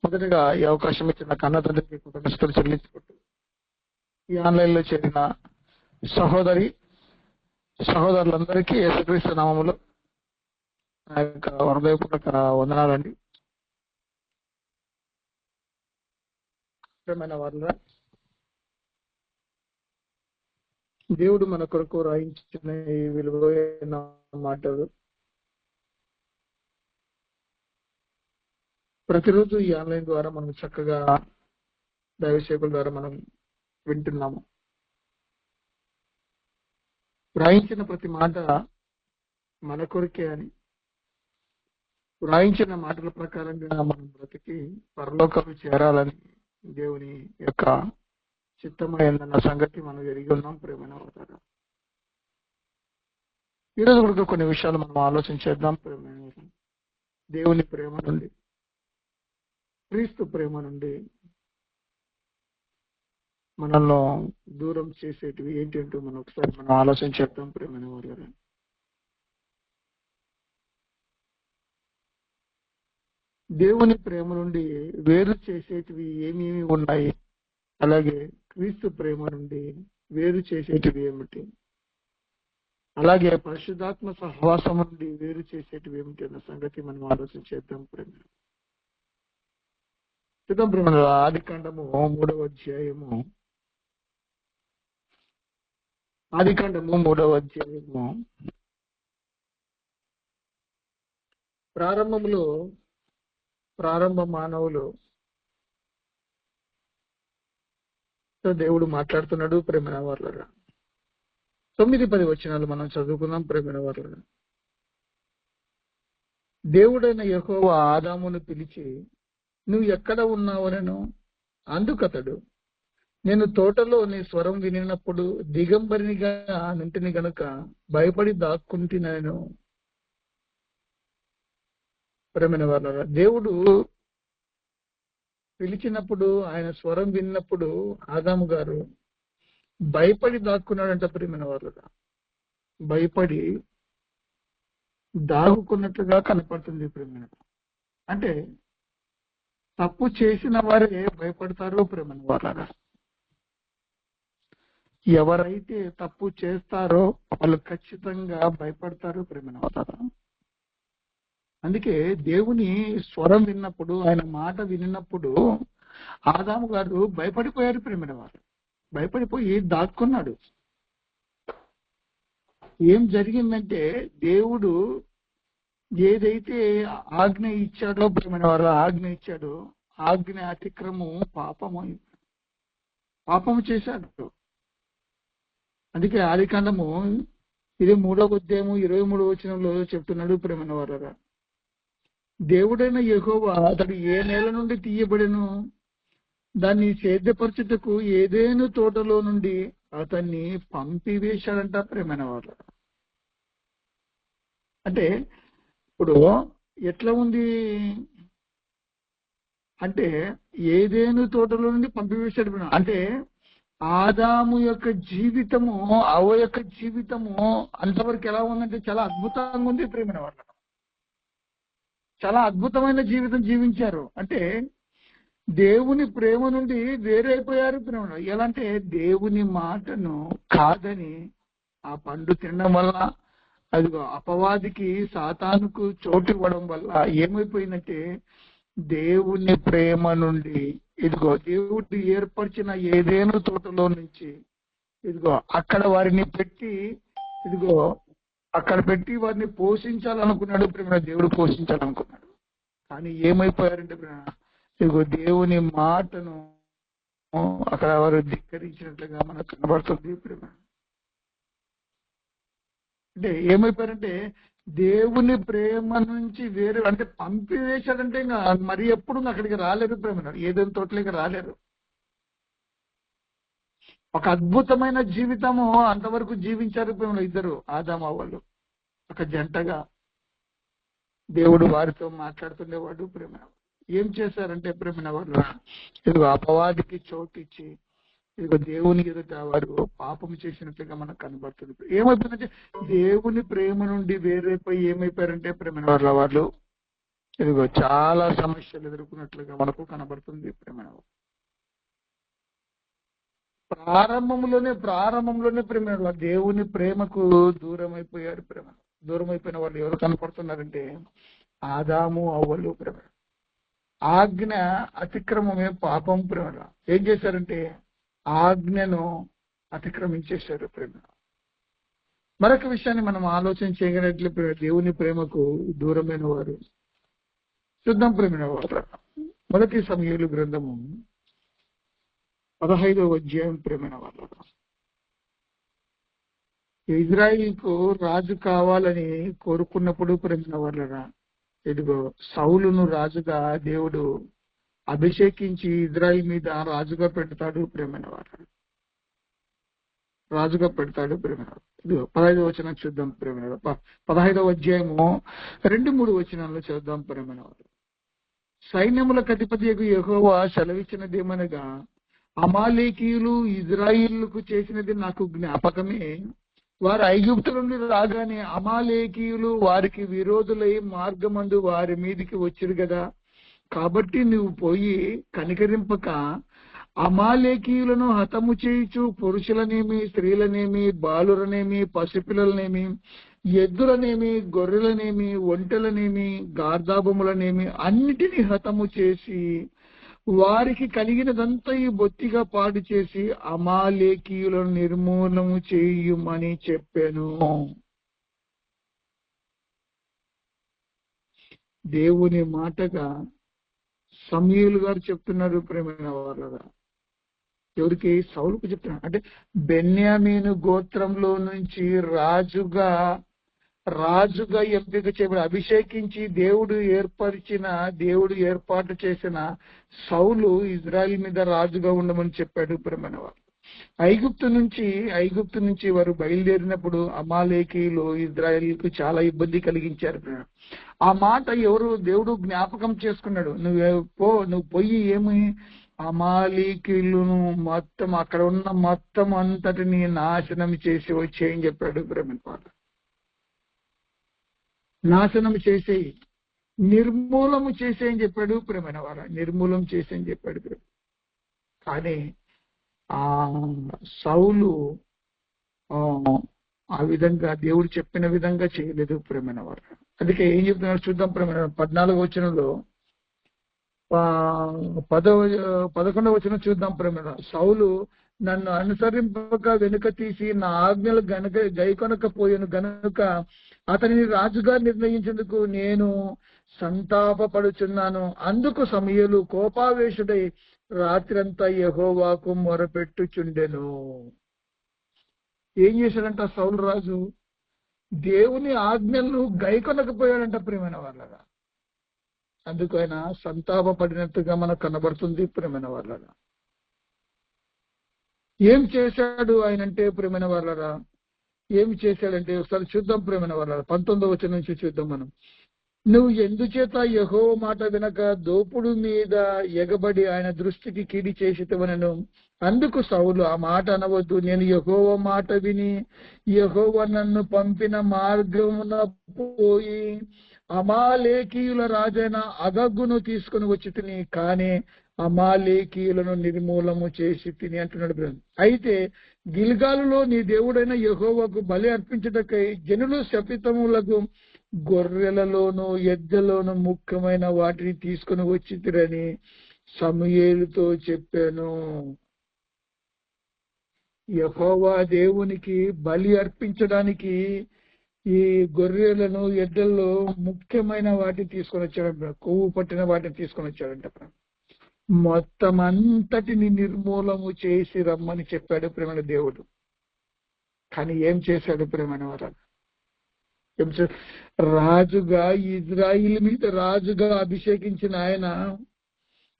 మొదటగా ఈ అవకాశం ఇచ్చిన కన్న తండ్రికి కృతజ్ఞతలు చెల్లించుకుంటూ ఈ ఆన్లైన్ లో చేరిన సహోదరులందరికీ యేసుక్రీస్తు నామములో నా యొక్క హృదయపూర్వక వందనాలండి. ప్రియమైన వారులారా, దేవుడు మన కొరకు రాయించిన ఈ విలువైన మాటలు ప్రతిరోజు ఈ ఆన్లైన్ ద్వారా మనం చక్కగా దైవసేవకుల ద్వారా మనం వింటున్నాము. వ్రాయించిన ప్రతి మాట మన కొరికే అని, వ్రాయించిన మాటల ప్రకారంగా మనం బ్రతికి పరలోకం చేరాలని దేవుని యొక్క చిత్తమైందన్న సంగతి మనం ఎరిగి ఉన్నాం. ప్రేమైన వారులారా, ఈరోజు కూడా కొన్ని విషయాలు మనం ఆలోచించేద్దాం. ప్రేమైన వారులారా, దేవుని ప్రేమ నుండి, క్రీస్తు ప్రేమ నుండి మనల్ని దూరం చేసేటివి ఏంటంటూ మనం ఒకసారి మనం ఆలోచించేద్దాం. ప్రేమైన వారులారా, దేవుని ప్రేమ నుండి వేరు చేసేటివి ఏమేమి ఉన్నాయి, అలాగే క్రీస్తు ప్రేమ నుండి వేరు చేసేటివి ఏమిటి, అలాగే పరిశుద్ధాత్మ సహవాసం నుండి వేరు చేసేటివి ఏమిటి అన్న సంగతి మనం ఆలోచించేద్దాం. ప్రేమ ఆదికాండము 3వ అధ్యాయము ప్రారంభ మానవులు దేవుడు మాట్లాడుతున్నాడు. ప్రేమైన వారులారా, 9-10 వచనాలు మనం చదువుకుందాం. ప్రేమైన వారులారా, దేవుడైన యెహోవా ఆదామును పిలిచి, నువ్వు ఎక్కడ ఉన్నావనెను. అందుకతడు, నేను తోటలో నీ స్వరం వినినప్పుడు దిగంబరినిగా నుంటిని గనుక భయపడి దాక్కుంటున్నాను. ప్రేమైన వారులారా, దేవుడు పిలిచినప్పుడు, ఆయన స్వరం విన్నప్పుడు ఆదాము గారు భయపడి దాక్కున్నాడంట. ప్రేమైన వారులారా, భయపడి దాగుకున్నట్లుగా కనపడుతుంది. ప్రేమైన అంటే తప్పు చేసిన వారే భయపడతారు. ప్రేమైన వారులారా, ఎవరైతే తప్పు చేస్తారో వాళ్ళు ఖచ్చితంగా భయపడతారు. ప్రేమైన వారులారా, అందుకే దేవుని స్వరం విన్నప్పుడు, ఆయన మాట విన్నప్పుడు ఆదాము గారు భయపడిపోయారు. ప్రేమైన వారు భయపడిపోయి దాక్కున్నాడు. ఏం జరిగిందంటే, దేవుడు ఏదైతే ఆజ్ఞ ఇచ్చాడో, ప్రేమైన వారు ఆజ్ఞ ఇచ్చాడో, ఆజ్ఞ అతిక్రమం పాపము చేశాడు. అందుకే ఆదికాండము 3వ అధ్యాయము 23వ వచనంలో చెప్తున్నాడు. ప్రేమైన వారులారా, దేవుడైన యెహోవా అతడు ఏ నేల నుండి తీయబడెను, దాన్ని సేద్యపరచుటకు ఏదేను తోటలో నుండి అతన్ని పంపివేశాడంట. ప్రేమైన వారులారా, అంటే ఇప్పుడు ఎట్లా ఉంది అంటే, ఏదేను తోటలో నుండి పంపివేశాడు. అంటే ఆదాము యొక్క జీవితము, అవ్వ యొక్క జీవితము అంతవరకు ఎలా ఉందంటే చాలా అద్భుతంగా ఉంది. ప్రేమైన వారులారా, చాలా అద్భుతమైన జీవితం జీవించారు. అంటే దేవుని ప్రేమ నుండి వేరైపోయారు. ప్రేమ ఎలా అంటే, దేవుని మాటను కాదని ఆ పండు తినడం వల్ల, అదిగో అపవాదికి, సాతానుకు చోటు ఇవ్వడం వల్ల ఏమైపోయిందంటే, దేవుని ప్రేమ నుండి, ఇదిగో దేవుడు ఏర్పరిచిన ఏదేను తోటలో నుంచి ఇదిగో అక్కడ వారిని పెట్టి, ఇదిగో అక్కడ పెట్టి వారిని పోషించాలనుకున్నాడు. ప్రేమ దేవుడు పోషించాలనుకున్నాడు. కానీ ఏమైపోయారంటే, ఇదిగో దేవుని మాటను అక్కడ వారు ధిక్కరించినట్లుగా మనకు కనబడుతుంది. ప్రేమ అంటే ఏమైపోయారంటే, దేవుని ప్రేమ నుంచి వేరే అంటే పంపివేశాడంటే ఇంకా మరి ఎప్పుడు అక్కడికి రాలేరు. ప్రేమ ఏదైనా తోటలోకి రాలేరు. ఒక అద్భుతమైన జీవితము అంతవరకు జీవించారు. ప్రేమ ఇద్దరు ఆదాము అవ్వలు ఒక జంటగా దేవుడు వారితో మాట్లాడుతుండేవాడు. ప్రేమ ఏం చేశారంటే, ప్రేమ వాళ్ళు ఇదిగో అపవాదికి చోటు ఇచ్చి, ఇదిగో దేవుని ఎదుట వారు పాపం చేసినట్లుగా మనకు కనబడుతుంది. ఏమైపోయిందంటే, దేవుని ప్రేమ నుండి వేరైపోయి ఏమైపోయారంటే, ప్రేమ వాళ్ళు ఇదిగో చాలా సమస్యలు ఎదుర్కొన్నట్లుగా మనకు కనబడుతుంది ప్రేమ. ప్రారంభంలోనే ప్రేమ దేవుని ప్రేమకు దూరం అయిపోయారు ప్రేమ. దూరం అయిపోయిన వాళ్ళు ఎవరు కనపడుతున్నారంటే ఆదాము అవ్వలు ప్రేమ. ఆజ్ఞ అతిక్రమమే పాపం ప్రేమ. ఏం చేశారంటే ఆజ్ఞను అతిక్రమించేశారు ప్రేమ. మరొక విషయాన్ని మనం ఆలోచన చేయగలిగినట్లు దేవుని ప్రేమకు దూరమైన వారు చూద్దాం ప్రేమ. మొదటి సమూయేలు గ్రంథము 15వ అధ్యాయం ప్రేమైన వాళ్ళ. ఇజ్రాయిల్కు రాజు కావాలని కోరుకున్నప్పుడు ప్రేమైన వాళ్ళరా, ఇదిగో సౌలును రాజుగా దేవుడు అభిషేకించి ఇజ్రాయిల్ మీద రాజుగా పెడతాడు ప్రేమైన వాళ్ళ. రాజుగా పెడతాడు ప్రేమైన. ఇదిగో 15వ వచనం చూద్దాం ప్రేమైన. 15వ అధ్యాయము 2-3 వచనాల్లో చూద్దాం ప్రేమైన వాళ్ళు. సైన్యములకు అధిపతియగు యెహోవా సెలవిచ్చినదేమనగా, అమాలేకీయులు ఇజ్రాయిలుకు చేసినది నాకు జ్ఞాపకమే. వారు ఐగుప్తు నుండి రాగానే అమాలేకీయులు వారికి విరోధులై మార్గమందు వారి మీదికి వచ్చిరు కదా. కాబట్టి నువ్వు పోయి కనికరింపక అమాలేకీయులను హతము చేయుచు పురుషులనేమి, స్త్రీలనేమి, బాలురనేమి, పసిపిల్లలనేమి, ఎద్దులనేమి, గొర్రెలనేమి, ఒంటెలనేమి, గార్ధాబములనేమి అన్నిటినీ హతము చేసి వారికి కలిగినదంతా ఈ బొత్తిగా పాడు చేసి అమాలేకీయులను నిర్మూలము చేయుమని చెప్పాను. దేవుని మాటగా సమూయేలు గారు చెప్తున్నారు ప్రేమైన వాళ్ళగా. ఎవరికి? సౌలుకు చెప్తున్నారు. అంటే బెన్యామీను గోత్రంలో నుంచి రాజుగా ఎంపిక చేయబడి అభిషేకించి దేవుడు ఏర్పాటు చేసిన సౌలు ఇజ్రాయిల్ మీద రాజుగా ఉండమని చెప్పాడు ప్రేమైన వాళ్ళు. ఐగుప్తు నుంచి వారు బయలుదేరినప్పుడు అమాలేకీయులు ఇజ్రాయిల్కు చాలా ఇబ్బంది కలిగించారు. ఆ మాట దేవుడు జ్ఞాపకం చేసుకున్నాడు. నువ్వు పోయి ఏమి అమాలేకీయులను మొత్తం అక్కడ ఉన్న మొత్తం అంతటిని నాశనం చేసి వచ్చేయని చెప్పాడు ప్రేమైన వాళ్ళు. నాశనం చేసేయి, నిర్మూలము చేసేయని చెప్పాడు ప్రేమైన వాళ్ళ. నిర్మూలం చేసేయని చెప్పాడు ప్రేమ. కానీ ఆ సౌలు ఆ విధంగా దేవుడు చెప్పిన విధంగా చేయలేదు ప్రేమైన వాళ్ళ. అందుకే ఏం చెప్తున్నారు చూద్దాం ప్రేమైన. 14వ వచనంలో 11వ వచనం చూద్దాం ప్రేమైన. సౌలు నన్ను అనుసరింపక వెనుక తీసి నా ఆజ్ఞలు గైకొనకపోయాను గనుక అతనిని రాజుగా నిర్ణయించేందుకు నేను సంతాపపడుచున్నాను. అందుకు సమూయేలు కోపావేశుడై రాత్రంతా యెహోవాకు మొరపెట్టుచుండెను. ఏం చేశాడంట సౌలు రాజు? దేవుని ఆజ్ఞలను గైకొనకపోయాడంట ప్రేమైన వాళ్ళగా. అందుకు ఆయన సంతాపపడినట్టుగా మనకు కనబడుతుంది ప్రేమైన వాళ్ళగా. ఏం చేశాడు ఆయన అంటే ప్రేమైన వాళ్ళరా? ఏమి చేశాడంటే ఒకసారి చూద్దాం ప్రేమైన వాళ్ళ. 19వ వచనం నుంచి చూద్దాం మనం. నువ్వు ఎందుచేత యెహోవా మాట వినక దోపుడు మీద ఎగబడి ఆయన దృష్టికి కీడి చేసితవనెను. అందుకు సౌలు, ఆ మాట అనవద్దు, నేను యెహోవా మాట విని యెహోవా నన్ను పంపిన మార్గమున పోయి అమాలేకీయుల రాజైన అగగును తీసుకుని వచ్చి తిని, కానీ అమాలేకీయులను నిర్మూలము చేసి తిని అంటున్నాడు. అయితే గిల్గాలులో నీ దేవుడైన యెహోవాకు బలి అర్పించుటకై జనులు శపితములకు గొర్రెలలోను ఎద్దలోను ముఖ్యమైన వాటిని తీసుకుని వచ్చితిరని సమూయేలుతో చెప్పాను. యెహోవా దేవునికి బలి అర్పించడానికి ఈ గొర్రెలను ఎడ్డల్లో ముఖ్యమైన వాటిని తీసుకొని వచ్చాడంట. కొవ్వు పట్టిన వాటిని తీసుకొని వచ్చాడంట. మొత్తం అంతటిని నిర్మూలము చేసి రమ్మని చెప్పాడు ప్రేమైన దేవుడు. కానీ ఏం చేశాడు ప్రేమైన వారు? రాజుగా ఇజ్రాయిల్ మీద రాజుగా అభిషేకించిన ఆయన,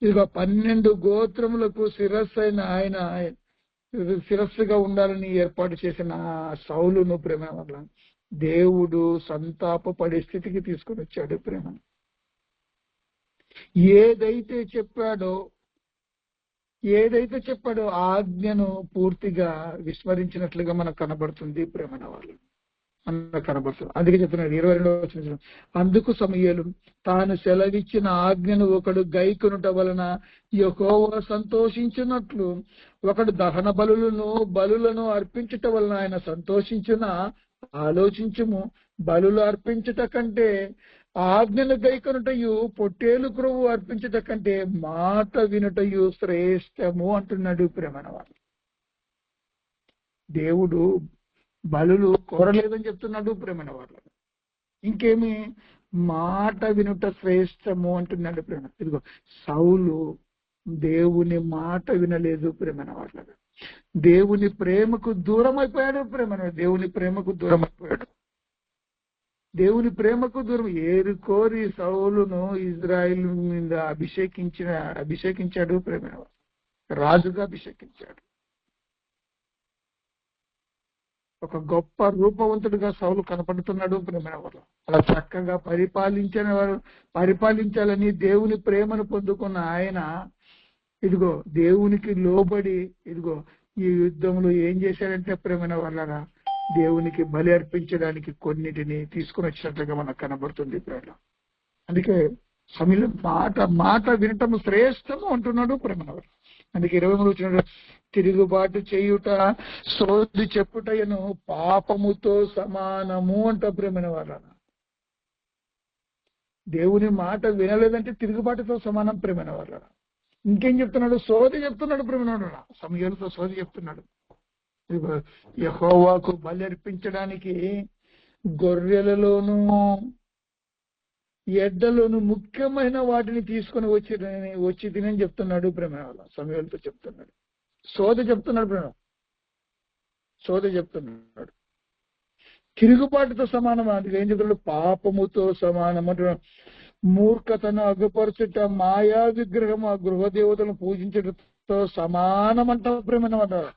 ఇదిగో 12 గోత్రములకు శిరస్సైన ఆయన, శిరస్సుగా ఉండాలని ఏర్పాటు చేసిన సౌలును ప్రేమ వల్ల దేవుడు సంతాప పడే స్థితికి తీసుకొని వచ్చాడు ప్రేమ. ఏదైతే చెప్పాడో ఆజ్ఞను పూర్తిగా విస్మరించినట్లుగా మనకు కనబడుతుంది ప్రేమన వాళ్ళు. మనకు కనబడుతుంది. అందుకే చెప్తున్నాడు 22వ వచనం, అందుకు సమూయేలు తాను సెలవిచ్చిన ఆజ్ఞను ఒకడు గైకొనుట వలన యెహోవా సంతోషించినట్లు ఒకడు దహన బలులను అర్పించుట వలన ఆయన సంతోషించిన ఆలోచించుము. బలులు అర్పించుట కంటే ఆజ్ఞను గైకొనుటయు పొట్టేలు క్రొవ్వు అర్పించుట కంటే మాట వినుటయు శ్రేష్టము అంటున్నాడు ప్రేమైన వాళ్ళు. దేవుడు బలులు కోరలేదని చెప్తున్నాడు ప్రేమైన వాళ్ళు. ఇంకేమి మాట వినుట శ్రేష్టము అంటున్నాడు ప్రేమ. ఇదిగో సౌలు దేవుని మాట వినలేదు ప్రేమైన వాళ్ళ. దేవుని ప్రేమకు దూరం అయిపోయాడు ప్రేమైన. దేవుని ప్రేమకు దూరం అయిపోయాడు. దేవుని ప్రేమకు దూరం ఏరుకోరి సౌలును ఇజ్రాయిల్ మీద అభిషేకించాడు ప్రేమైన. రాజుగా అభిషేకించాడు. ఒక గొప్ప రూపవంతుడిగా సౌలు కనపడుతున్నాడు ప్రేమైన వాళ్ళు. అలా చక్కగా పరిపాలించాలని దేవుని ప్రేమను పొందుకున్న ఆయన ఇదిగో దేవునికి లోబడి ఇదిగో ఈ యుద్ధంలో ఏం చేశాడంటే ప్రేమైన వాళ్ళరా దేవునికి బలి అర్పించడానికి కొన్నిటిని తీసుకుని వచ్చినట్లుగా మనకు కనబడుతుంది ప్రేమ. అందుకే సమయంలో మాట వినటము శ్రేష్టము అంటున్నాడు ప్రేమైన వాళ్ళు. అందుకే 23 వచ్చిన తిరుగుబాటు చేయుట సోది చెప్పుటయను పాపముతో సమానము అంట ప్రేమైన వాళ్ళ. దేవుని మాట వినలేదంటే తిరుగుబాటుతో సమానం ప్రేమైన వాళ్ళ. ఇంకేం చెప్తున్నాడు? సోది చెప్తున్నాడు ప్రేమైన వాళ్ళ. సమయాలతో సోది చెప్తున్నాడు. యెహోవాకు బలి అర్పించడానికి గొర్రెలలోను ఎడ్డలోను ముఖ్యమైన వాటిని తీసుకొని వచ్చి తినని చెప్తున్నాడు ప్రేమైన వాళ్ళ. సమయాలతో చెప్తున్నాడు. సోద చెప్తున్నాడు ప్రేమ. సోద చెప్తున్నాడు. తిరుగుబాటుతో సమానం. అందుకే ఏం చెప్తున్నాడు? పాపముతో సమానం అంటున్నాడు. మూర్ఖతను అగ్గుపరచుట మాయా విగ్రహం ఆ గృహదేవతలను పూజించడంతో సమానం అంటావు ప్రేమైన అంటారు.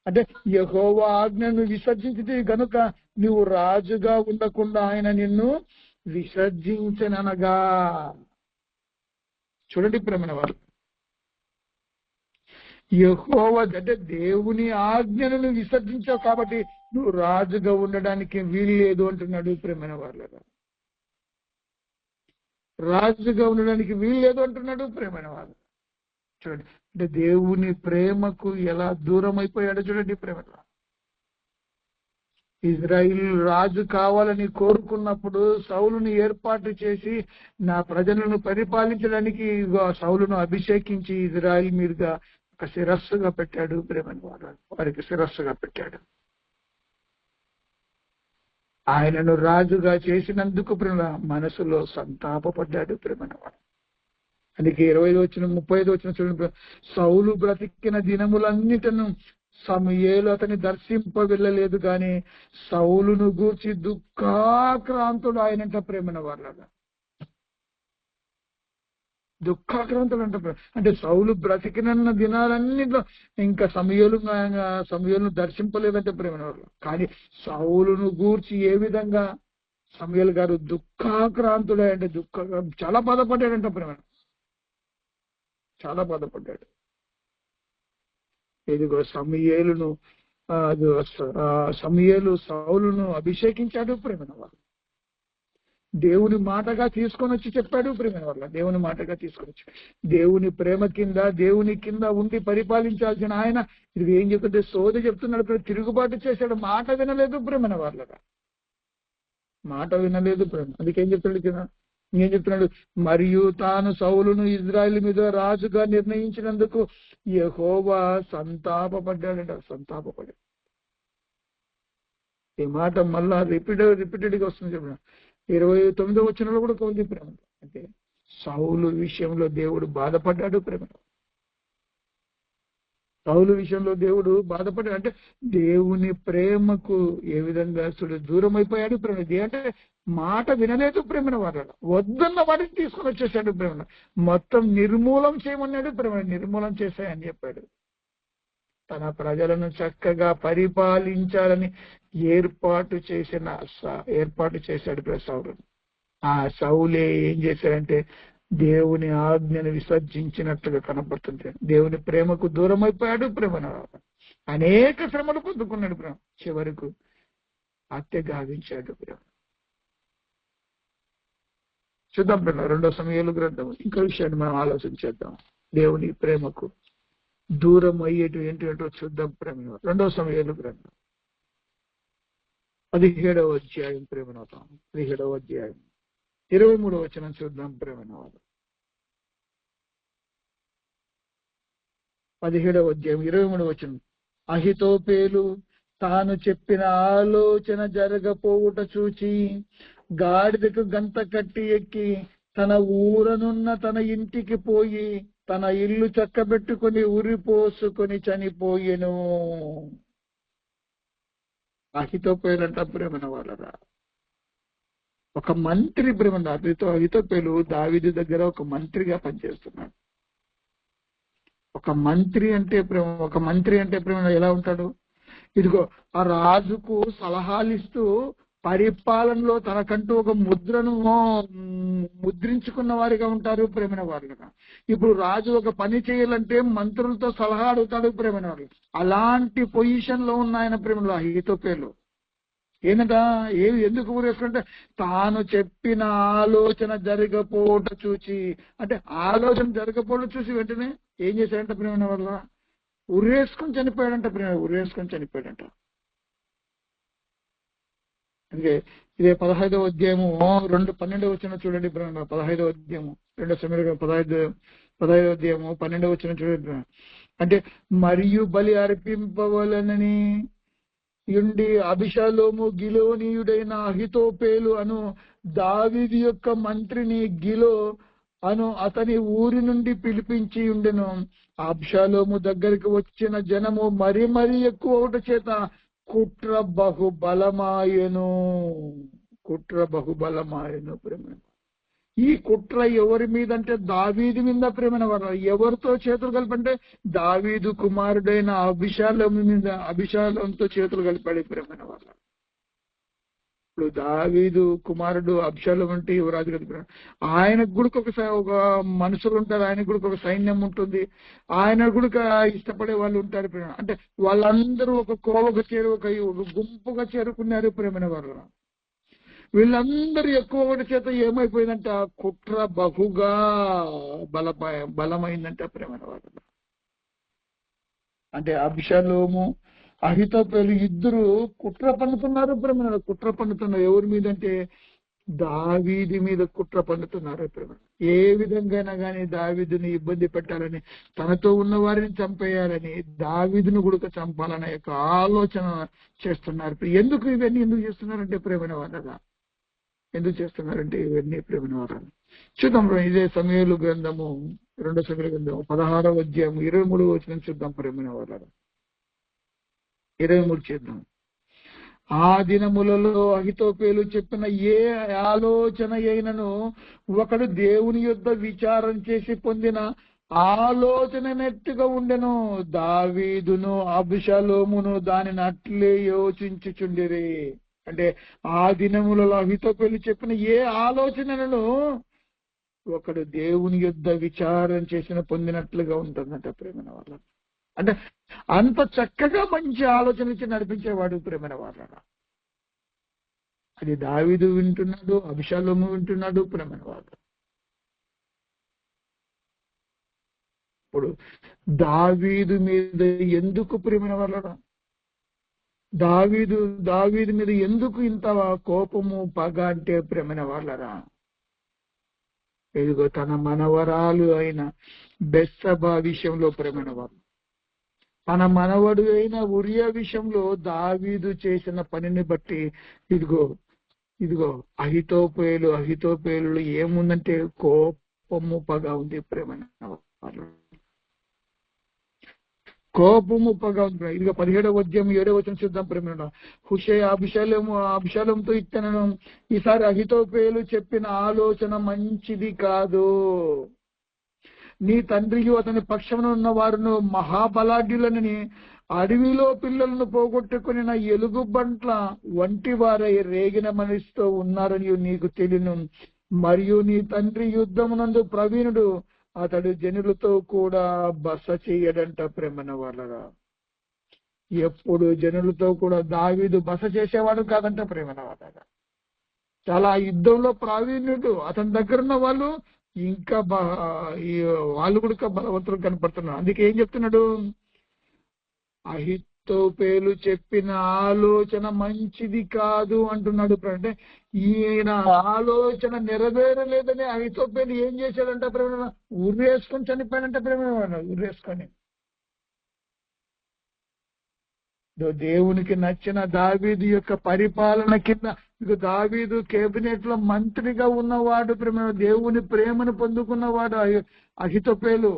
అంటే యెహోవా ఆజ్ఞను విసర్జించితే గనుక నువ్వు రాజుగా ఉండకుండా ఆయన నిన్ను విసర్జించననగా. చూడండి ప్రేమైన వారు, యెహోవా అంటే దేవుని ఆజ్ఞను విసర్జించావు కాబట్టి నువ్వు రాజుగా ఉండడానికి వీలు లేదు అంటున్నాడు ప్రేమైన వాళ్ళ. రాజుగా ఉండడానికి వీలు లేదు అంటున్నాడు ప్రేమైన వాళ్ళు. చూడండి అంటే దేవుని ప్రేమకు ఎలా దూరం అయిపోయాడో చూడండి ప్రేమ. ఇజ్రాయిల్ రాజు కావాలని కోరుకున్నప్పుడు సౌలును ఏర్పాటు చేసి నా ప్రజలను పరిపాలించడానికి సౌలును అభిషేకించి ఇజ్రాయిల్ మీదుగా ఒక శిరస్సుగా పెట్టాడు ప్రేమని వారికి శిరస్సుగా పెట్టాడు. ఆయనను రాజుగా చేసినందుకు ప్రేమ మనసులో సంతాపపడ్డాడు ప్రేమని వాడు. అందుకే 25 వచ్చిన 35 వచ్చిన చూడండి, సౌలు బ్రతికిన దినములన్నిటను సమూయేలు అతని దర్శింప వెళ్ళలేదు కానీ సౌలును గూర్చి దుఃఖాక్రాంతుడు ఆయనంట ప్రేమన వాళ్ళగా. దుఃఖాక్రాంతుడు అంట. అంటే సౌలు బ్రతికినన్న దినాలన్నింటిలో ఇంకా సమూయేలును దర్శింపలేదంటే ప్రేమన వాళ్ళు. కానీ సౌలును గూర్చి ఏ విధంగా సమూయేలు గారు దుఃఖాక్రాంతుడే అంటే చాలా బాధపడ్డాడంట ప్రేమ. చాలా బాధపడ్డాడు. ఇదిగో సమూయేలు సౌలును అభిషేకించాడు ప్రేమన వాళ్ళు. దేవుని మాటగా తీసుకొని వచ్చి చెప్పాడు ప్రేమన వాళ్ళ. దేవుని మాటగా తీసుకొని వచ్చి దేవుని ప్రేమ కింద దేవుని కింద ఉండి పరిపాలించాల్సిన ఆయన ఇది ఏం చెప్తుంటే సోది చెప్తున్నాడు. తిరుగుబాటు చేశాడు. మాట వినలేదు ప్రేమన వాళ్ళగా. మాట వినలేదు ప్రేమ. అందుకేం చెప్తాడు కదా, ఏం చెప్తున్నాడు? మరియు తాను సౌలును ఇజ్రాయిల్ మీద రాజుగా నిర్ణయించినందుకు యెహోవా సంతాపపడ్డాడట. సంతాపపడ్డాడు. ఈ మాట మళ్ళా రిపీటెడ్ గా వస్తుంది చెప్పిన 29వ వచనంలో కూడా కౌలు చెప్పిన. అంటే సౌలు విషయంలో దేవుడు బాధపడ్డాడు ప్రేమ. సౌలు విషయంలో దేవుడు బాధపడ్డాడు. అంటే దేవుని ప్రేమకు ఏ విధంగా దూరం అయిపోయాడు ప్రేమ. అంటే మాట వినలేదు ప్రేమన వాడు. వద్దన్న వాటిని తీసుకొని వచ్చేసాడు ప్రేమ. మొత్తం నిర్మూలం చేయమన్నాడు ప్రేమ. నిర్మూలం చేశాయని చెప్పాడు. తన ప్రజలను చక్కగా పరిపాలించాలని ఏర్పాటు చేశాడు సౌలు. ఆ సౌలే ఏం చేశాడంటే దేవుని ఆజ్ఞను విసర్జించినట్లుగా కనపడుతుంది. దేవుని ప్రేమకు దూరం అయిపోయాడు ప్రేమన. అనేక శ్రమలు పొందుకున్నాడు ప్రేమ. చివరకు హత్య గావించాడు ప్రేమ. చూద్దాం ప్రేమ 2 సమయాలు గ్రంథం ఇంకో విషయాన్ని మనం ఆలోచన చేద్దాం. దేవుని ప్రేమకు దూరం అయ్యేటు ఏంటో చూద్దాం ప్రేమ. 2 సమయాలు గ్రంథం 17వ అధ్యాయం ప్రేమనవుతాం. 17వ అధ్యాయం 23వ వచనం చూద్దాం ప్రేమనవాడు. 17వ అధ్యాయం 23వ వచనం. అహితోపేలు తాను చెప్పిన ఆలోచన జరగపోవుట చూచి గాడిదకు గంత కట్టి ఎక్కి తన ఊరనున్న తన ఇంటికి పోయి తన ఇల్లు చక్కబెట్టుకుని ఉరిపోసుకొని చనిపోయెను. అహితోపేలంట ప్రేమన వాళ్ళరా ఒక మంత్రి ప్రేమ. అహితోపేలు దావీదు దగ్గర ఒక మంత్రిగా పనిచేస్తున్నాడు. ఒక మంత్రి అంటే ప్రేమ ఎలా ఉంటాడు? ఇదిగో ఆ రాజుకు సలహాలు ఇస్తూ పరిపాలనలో తనకంటూ ఒక ముద్రను ముద్రించుకున్న వారిగా ఉంటారు ప్రేమైన వారుగా. ఇప్పుడు రాజు ఒక పని చేయాలంటే మంత్రులతో సలహా అడుగుతాడు ప్రేమైన వాళ్ళు. అలాంటి పొజిషన్ లో ఉన్న ఆయన ప్రేమలో అహితోపేలు ఏంటంట ఎందుకు ఊరేసుకుంటే తాను చెప్పిన ఆలోచన జరగపోవట చూచి, అంటే ఆలోచన జరగపోవడం చూసి వెంటనే ఏం చేశాడంట ప్రేమైన వల్ల ఉరేసుకొని చనిపోయాడంట చనిపోయాడంట. అందుకే ఇదే 15వ అధ్యాయము 12వ వచనం చూడండి. 15వ అధ్యాయము 2 సమయంలో 15వ అధ్యాయము 12వ వచనం చూడండి. అంటే మరియు బలి అర్పింపవలనని యుండి అబిషాలోము గిలోనీయుడైన అహితోపేలు అను దావీదు యొక్క మంత్రిని గిలో అను అతని ఊరి నుండి పిలిపించి ఉండెను. అబ్షాలోము దగ్గరికి వచ్చిన జనము మరీ ఎక్కువ చేత కుట్ర బహుబలమాయను ప్రేమ. ఈ కుట్ర ఎవరి మీద అంటే దావీదు మీద ప్రేమైన వారు. ఎవరితో చేతులు కలిపంటే దావీదు కుమారుడైన అభిషాలంతో చేతులు కలిపాడు ప్రేమైన వారు. ఇప్పుడు దావీదు కుమారుడు అబ్షాలోము అంటే యువరాజు కదా. ఆయనకు కూడా ఒక మనుషులు ఉంటారు, ఆయనకు కూడా ఒక సైన్యం ఉంటుంది, ఆయన కూడా ఇష్టపడే వాళ్ళు ఉంటారు ప్రేమ. అంటే వాళ్ళందరూ ఒక కోవకు ఒక గుంపుగా చేరుకున్నారు ప్రేమైన వారు. వీళ్ళందరూ ఎక్కువ చేత ఏమైపోయిందంట కుట్ర బహుగా బలమైందంట ప్రేమైన వారు. అంటే అబ్షాలోము అహితోపేలు ఇద్దరు కుట్ర పన్నుతున్నారు ప్రేమ. కుట్ర పన్నుతున్నారు ఎవరి మీద అంటే దావీదు మీద కుట్ర పన్నుతున్నారు ప్రేమ. ఏ విధంగా కానీ దావీదుని ఇబ్బంది పెట్టాలని, తనతో ఉన్న వారిని చంపేయాలని, దావీదును కూడా చంపాలనే యొక్క ఆలోచన చేస్తున్నారు. ఇవన్నీ ఎందుకు చేస్తున్నారంటే ప్రేమైన వాళ్ళగా ఎందుకు చేస్తున్నారంటే ఇవన్నీ ప్రేమైన వాళ్ళని చూద్దాం. ఇదే సమయాలు గ్రంథము 2 సమయాల గ్రంథము 16వ అధ్యాయం 23వ వచనం చూద్దాం ప్రేమైన వాళ్ళ. 23 చేద్దాం. ఆ దినములలో అహితోపేలు చెప్పిన ఏ ఆలోచన అయినను ఒకడు దేవుని యొద్ద విచారం చేసి పొందిన ఆలోచన నెట్టుగా ఉండెను. దావీదును అబ్షాలోమును దానిని అట్లే యోచించుచుండిరి. అంటే ఆ దినములలో అహితోపేలు చెప్పిన ఏ ఆలోచనలను ఒకడు దేవుని యొద్ద విచారం చేసిన పొందినట్లుగా ఉంటుందంట ప్రేమైన వాళ్ళ. అంటే అంత చక్కగా మంచి ఆలోచన ఇచ్చి నడిపించేవాడు ప్రేమైన వాళ్ళ. అది దావీదు వింటున్నాడు, అబ్షాలోము వింటున్నాడు ప్రేమైన వాళ్ళ. ఇప్పుడు దావీదు మీద ఎందుకు ప్రేమైన వాళ్ళ దావీదు మీద ఎందుకు ఇంత కోపము పగ అంటే ప్రేమైన వాళ్ళరా ఇదిగో తన మనవరాలు అయిన బెత్షెబా విషయంలో ప్రేమైన వాళ్ళు, తన మనవడు అయిన ఉరియా విషయంలో దావీదు చేసిన పనిని బట్టి ఇదిగో అహితోపేలు ఏముందంటే కోపము పగ ఉంది ప్రేమైన వాళ్ళు. కోపము పగ ఉంది. ఇదిగో 17వ అధ్యాయం 7వ వచనం చూద్దాం ప్రేమ. హుషై అబ్షాలోముతో ఇత్తనను, ఈసారి అహితోపేలు చెప్పిన ఆలోచన మంచిది కాదు. నీ తండ్రియు అతని పక్షమున ఉన్న వారును మహాబలాఢ్యులని అడవిలో పిల్లలను పోగొట్టుకుని నా ఎలుగుబంట్ల వంటి వారై రేగిన మనిషితో ఉన్నారని నీకు తెలియను. మరియు నీ తండ్రి యుద్ధమునందు ప్రవీణుడు, అతడు జనులతో కూడా బస చేయడంట ప్రేమన వాళ్ళగా. ఎప్పుడు జనులతో కూడా దావీదు బస చేసేవాడు కాదంట ప్రేమన వాళ్ళ. చాలా యుద్ధంలో ప్రావీణ్యుడు. అతని దగ్గర ఉన్న వాళ్ళు ఇంకా ఈ వాళ్ళు కూడా బలవంతులు కనపడుతున్నారు. అందుకే ఏం చెప్తున్నాడు, అహితోపేలు చెప్పిన ఆలోచన మంచిది కాదు అంటున్నాడు. అంటే ఈయన ఆలోచన నెరవేరలేదని అహితోపేలు ఏం చేశాడంట ప్రేమ, ఉరేసుకొని చనిపోయాడంట ప్రేమ, ఉరేసుకొని. దేవునికి నచ్చిన దావీదు యొక్క పరిపాలన కింద దావీదు కేబినెట్ లో మంత్రిగా ఉన్నవాడు, ప్రేమ దేవుని ప్రేమను పొందుకున్నవాడు అహితోపేలు.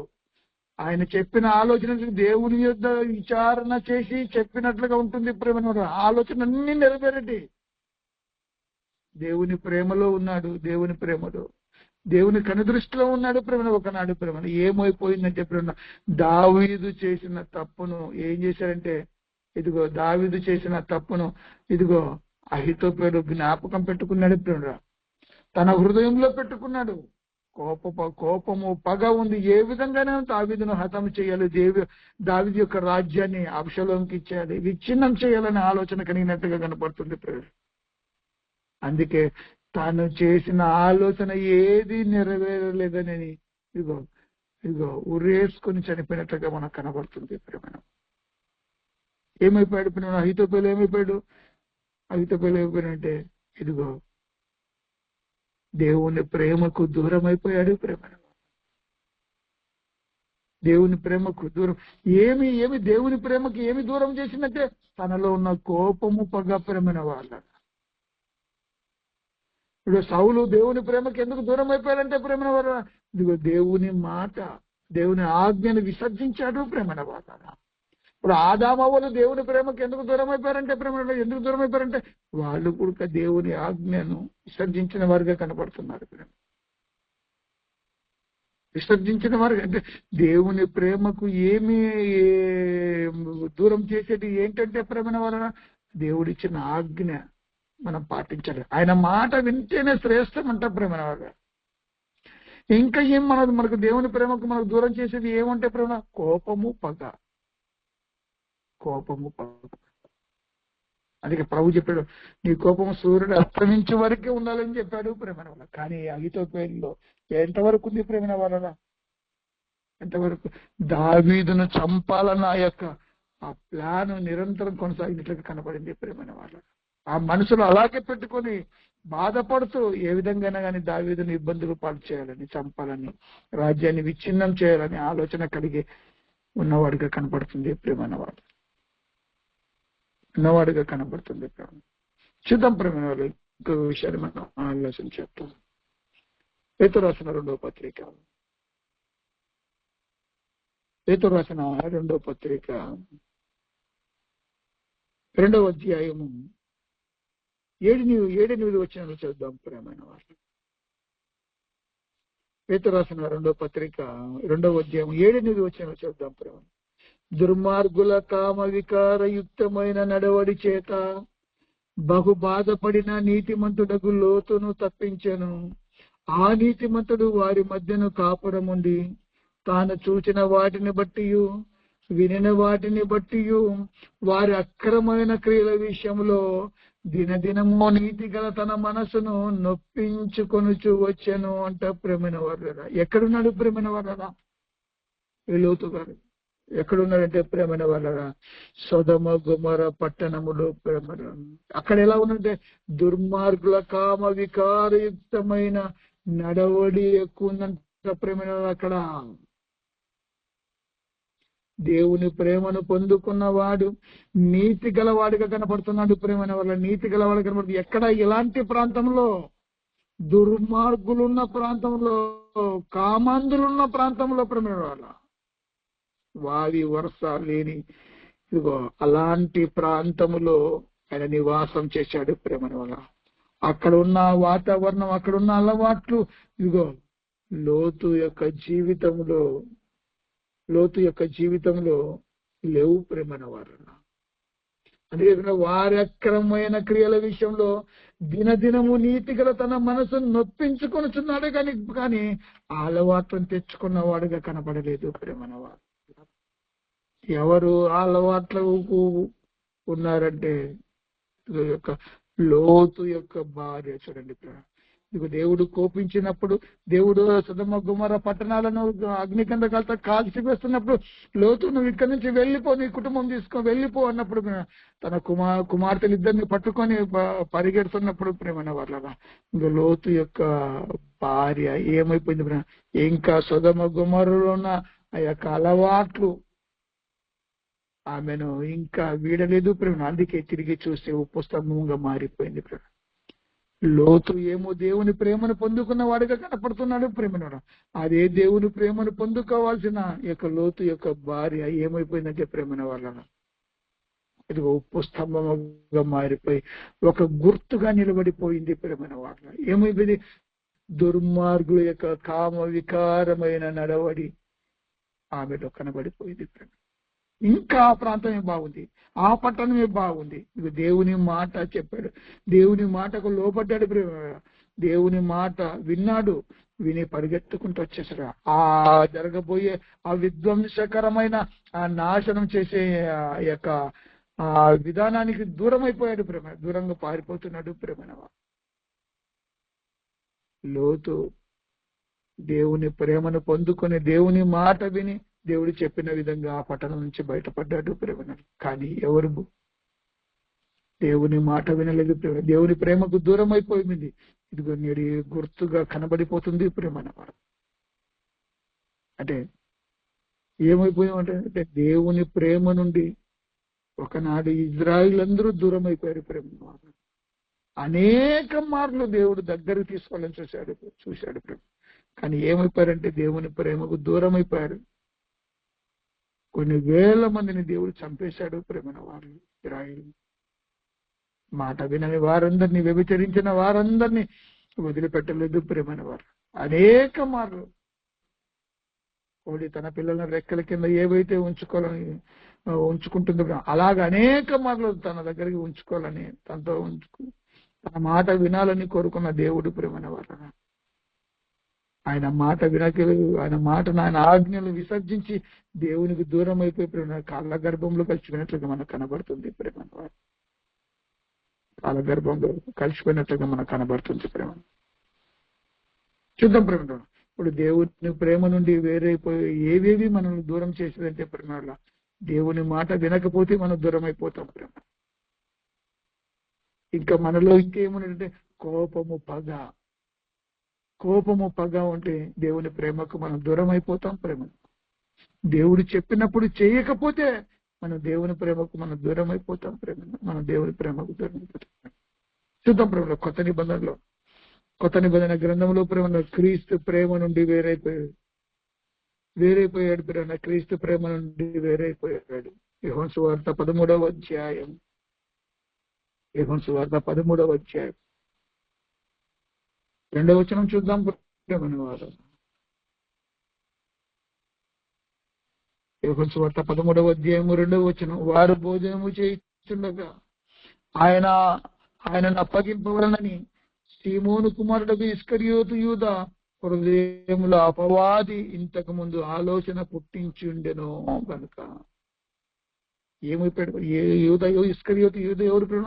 ఆయన చెప్పిన ఆలోచన దేవుని యొద్ద విచారణ చేసి చెప్పినట్లుగా ఉంటుంది ప్రేమ. ఆలోచన అన్ని నెరవేరటి. దేవుని ప్రేమలో ఉన్నాడు, దేవుని ప్రేమలో దేవుని కనుదృష్టిలో ఉన్నాడు ప్రేమ. ఒకనాడు ప్రేమ ఏమైపోయిందంటే ప్రేమ, దావీదు చేసిన తప్పును ఏం చేశాడంటే, ఇదిగో దావీదు చేసిన తప్పును ఇదిగో అహితోపేలు జ్ఞాపకం పెట్టుకున్నాడు ప్రేమ. తన హృదయంలో పెట్టుకున్నాడు. కోపము పగ ఉంది. ఏ విధంగానే దావీదును హతం చేయాలి, దావీదు యొక్క రాజ్యాన్ని అబ్షలోముకి ఇచ్చేయాలి, విచ్ఛిన్నం చేయాలనే ఆలోచన కలిగినట్టుగా కనపడుతుంది ప్రేమ. అందుకే తాను చేసిన ఆలోచన ఏది నెరవేరలేదని ఇదిగో ఉరేసుకొని చనిపోయినట్లుగా మనకు కనబడుతుంది ప్రేమ. ఏమైపోయాడు ప్రేమ, అహితోపేలు ఏమైపోయాడు, అహితోపేలు ఏమైపోయాడంటే ఇదిగో దేవుని ప్రేమకు దూరం అయిపోయాడు ప్రేమ. దేవుని ప్రేమకు దూరం ఏమి దేవుని ప్రేమకి ఏమి దూరం చేసిందంటే తనలో ఉన్న కోపము పగ ప్రేమైన వాళ్ళ. ఇప్పుడు సౌలు దేవుని ప్రేమకి ఎందుకు దూరం అయిపోయాడంటే ప్రేమైన వాళ్ళ, ఇదిగో దేవుని మాట, దేవుని ఆజ్ఞను విసర్జించాడు ప్రేమైన వాళ్ళ. ఇప్పుడు ఆదామవ్వలు దేవుని ప్రేమకి ఎందుకు దూరం అయిపోయారంటే ప్రేమ, ఎందుకు దూరం అయిపోయారంటే వాళ్ళు కూడా దేవుని ఆజ్ఞను విసర్జించిన వారుగా కనపడుతున్నారు ప్రేమ. విసర్జించిన వారు అంటే దేవుని ప్రేమకు ఏమి దూరం చేసేది ఏంటంటే ప్రేమ వలన దేవుడిచ్చిన ఆజ్ఞ మనం పాటించాలి. ఆయన మాట వింటేనే శ్రేష్టం అంట ప్రేమ వల్ల. ఇంకా ఏం మనకు దేవుని ప్రేమకు మనకు దూరం చేసేది ఏమంటే ప్రేమ, కోపము పగ. అందుకే ప్రభు చెప్పాడు, నీ కోపము సూర్యుడు అస్తమించే వరకే ఉండాలని చెప్పాడు ప్రేమ వల్ల. కానీ అహితోపేలులో ఎంతవరకు ఉంది ప్రేమ వలన, ఎంతవరకు దావీదును చంపాలన్న ఆ ప్లాన్ నిరంతరం కొనసాగినట్లుగా కనపడింది ప్రేమ వాళ్ళ. ఆ మనసులో అలాగే పెట్టుకొని బాధపడుతూ ఏ విధంగా కానీ దావీదును ఇబ్బందులు పాలు చేయాలని, చంపాలని, రాజ్యాన్ని విచ్ఛిన్నం చేయాలని ఆలోచన కలిగి ఉన్నవాడిగా కనపడుతుంది ప్రేమ వాడు, ఉన్నవాడిగా కనపడుతుంది ప్రేమ. చూద్దాం ప్రేమ వాళ్ళు ఇంకో విషయాన్ని మనం ఆలోచన చేస్తాం. పేతురు రాసిన రెండవ పత్రిక 2వ అధ్యాయము 7-8 వచనాలు చదువుదాం ప్రేమైన వాళ్ళు. పేతురు రాసిన 2వ పత్రిక 2వ అధ్యాయం 7-8 వచనాలు చదువుదాం ప్రేమ. దుర్మార్గుల కామ వికారయుక్తమైన నడవడి చేత బహు బాధపడిన నీతిమంతుడకు లోతును తప్పించెను. ఆ నీతిమంతుడు వారి మధ్యను కాపురముండి తాను చూచిన వాటిని బట్టి వినిన వాటిని బట్టి వారి అక్రమైన క్రియల విషయంలో దినదినము నీతి గల తన మనసును నొప్పించుకొనుచు వచ్చెను అంట ప్రేమైన వర్లరా. ఎక్కడున్నాడు ప్రేమైన వర్లరా లోతు గారు? ఎక్కడున్నాడంటే ప్రేమైన వాళ్ళరా సొదొమ గొమొర పట్టణములో ప్రేమ. అక్కడ ఎలా ఉందంటే దుర్మార్గుల కామ వికారయుక్తమైన నడవడి ఎక్కువ ఉందంట ప్రేమైన. అక్కడ దేవుని ప్రేమను పొందుకున్నవాడు నీతి గలవాడిగా కనపడుతున్నాడు ప్రేమైన వాళ్ళ. నీతి గలవాడిగా కనపడుతుంది. ఎక్కడ ఇలాంటి ప్రాంతంలో, దుర్మార్గులున్న ప్రాంతంలో, కామాంధులున్న ప్రాంతంలో ప్రేమైన వాళ్ళ, వారి వరుస లేని ఇదిగో అలాంటి ప్రాంతములో ఆయన నివాసం చేశాడు ప్రేమన వల్ల. అక్కడ ఉన్న వాతావరణం, అక్కడున్న అలవాట్లు ఇదిగో లోతు యొక్క జీవితంలో లేవు ప్రేమన వల్ల. అందుకే వారి అక్రమమైన క్రియల విషయంలో దినదినము నీతి గల తన మనసును నొప్పించుకొనుచున్నాడు కానీ ఆ అలవాట్లను తెచ్చుకున్నవాడుగా కనపడలేదు ప్రేమన వారు. ఎవరు అలవాట్లకు ఉన్నారంటే యొక్క లోతు యొక్క భార్య. చూడండి ఇక దేవుడు కోపించినప్పుడు, దేవుడు సొదొమ గొమొర్రా పట్టణాలను అగ్నికందకాలతో కాల్చి వేస్తున్నప్పుడు, లోతు నువ్వు ఇక్కడి నుంచి వెళ్ళిపో, నీ కుటుంబం తీసుకొని వెళ్ళిపో అన్నప్పుడు తన కుమార్తెలు ఇద్దరిని పట్టుకొని పరిగెడుతున్నప్పుడు ప్రేమన వాళ్ళ ఇంకా లోతు యొక్క భార్య ఏమైపోయింది? ఇంకా సొదొమ గొమొర్రాలో ఉన్న ఆ యొక్క అలవాట్లు ఆమెను ఇంకా వీడలేదు ప్రేమ. అందుకే తిరిగి చూస్తే ఉప్పు స్తంభంగా మారిపోయింది ప్రేమ. లోతు ఏమో దేవుని ప్రేమను పొందుకున్న వాడిగా కనపడుతున్నాడు ప్రేమను. అదే దేవుని ప్రేమను పొందుకోవాల్సిన యొక్క లోతు యొక్క భార్య ఏమైపోయిందంటే ప్రేమన వాళ్ళ ఇది ఉప్పు స్తంభంగా మారిపోయి ఒక గుర్తుగా నిలబడిపోయింది ప్రేమన వాళ్ళ. ఏమైపోయింది? దుర్మార్గుల యొక్క కామ వికారమైన నడవడి ఆమెలో కనబడిపోయింది ప్రేమ. ఇంకా ఆ ప్రాంతమే బాగుంది, ఆ పట్టణమే బాగుంది. ఇక దేవుని మాట చెప్పాడు, దేవుని మాటకు లోపడ్డాడు ప్రేమ. దేవుని మాట విన్నాడు, విని పరిగెత్తుకుంటూ వచ్చేసాడు. ఆ జరగబోయే ఆ విధ్వంసకరమైన ఆ నాశనం చేసే యొక్క ఆ విధానానికి దూరం అయిపోయాడు ప్రేమ. దూరంగా పారిపోతున్నాడు ప్రేమ. లోతు దేవుని ప్రేమను పొందుకొని దేవుని మాట విని దేవుడు చెప్పిన విధంగా ఆ పట్టణం నుంచి బయటపడ్డాడు ప్రేమ. కానీ ఎవరు దేవుని మాట వినలేదు ప్రేమ. దేవుని ప్రేమకు దూరం అయిపోయింది. ఇదిగో నేడు గుర్తుగా కనబడిపోతుంది ప్రేమ. అంటే ఏమైపోయామంటే దేవుని ప్రేమ నుండి ఒకనాడు ఇజ్రాయిలందరూ దూరం అయిపోయారు ప్రేమ. అనేక మార్లు దేవుడు దగ్గరకు తీసుకోవాలని చూశాడు ప్రేమ. కానీ ఏమైపోయారంటే దేవుని ప్రేమకు దూరం అయిపోయారు. కొన్ని వేల మందిని దేవుడు చంపేశాడు ప్రేమన వాళ్ళు. ఇశ్రాయేలు మాట వినని వారందరినీ, వ్యభిచరించిన వారందరినీ వదిలిపెట్టలేదు ప్రేమన వారు. అనేక మార్లు కోడి తన పిల్లలను రెక్కల కింద ఏవైతే ఉంచుకుంటుందో అలాగ అనేక మార్లు తన దగ్గరికి ఉంచుకోవాలని, తనతో తన మాట వినాలని కోరుకున్న దేవుడు ప్రేమన వారు. ఆయన మాట ఆయన మాటను, ఆయన ఆజ్ఞలు విసర్జించి దేవునికి దూరం అయిపోయి ప్రేమ కాళ్ళ గర్భంలో కలిసిపోయినట్లుగా మనకు కనబడుతుంది ప్రేమ. కాళ్ళ గర్భంలో కలిసిపోయినట్లుగా మనకు కనబడుతుంది ప్రేమ. చూద్దాం ప్రేమ. ఇప్పుడు దేవుని ప్రేమ నుండి వేరైపోయి ఏవేవి మనల్ని దూరం చేసేదంటే ప్రేమ, దేవుని మాట వినకపోతే మనం దూరం అయిపోతాం ప్రేమ. ఇంకా మనలో ఇంకేముందంటే కోపము, పగ ఉంటే దేవుని ప్రేమకు మనం దూరం అయిపోతాం ప్రేమ. దేవుడు చెప్పినప్పుడు చేయకపోతే మనం దేవుని ప్రేమకు మనం దూరం అయిపోతాం ప్రేమ. మనం దేవుని ప్రేమకు దూరం అయిపోతాం. చూద్దాం ప్రేమలో కొత్త నిబంధన గ్రంథంలో ప్రేమ క్రీస్తు ప్రేమ నుండి వేరైపోయాడు ప్రేమ. క్రీస్తు ప్రేమ నుండి వేరైపోయాడు. యోహాను సువార్త 13వ అధ్యాయం. యోహాను సువార్త 13వ అధ్యాయం 2వ వచనం చూద్దాం ప్రేమను వారు. యోహాను సువార్త 13వ అధ్యాయం 2వ వచనం. వారు భోజనము చేయుచుండగా ఆయనను అప్పగింపవలనని సీమోను కుమారుడు ఇస్కరియోతు యూదా హృదయములో అపవాది ఇంతకు ముందు ఆలోచన పుట్టించుండెను కనుక. ఏమైపోయాడు? ఇస్కరియోతు యూదా ఎవరు ప్రేమ?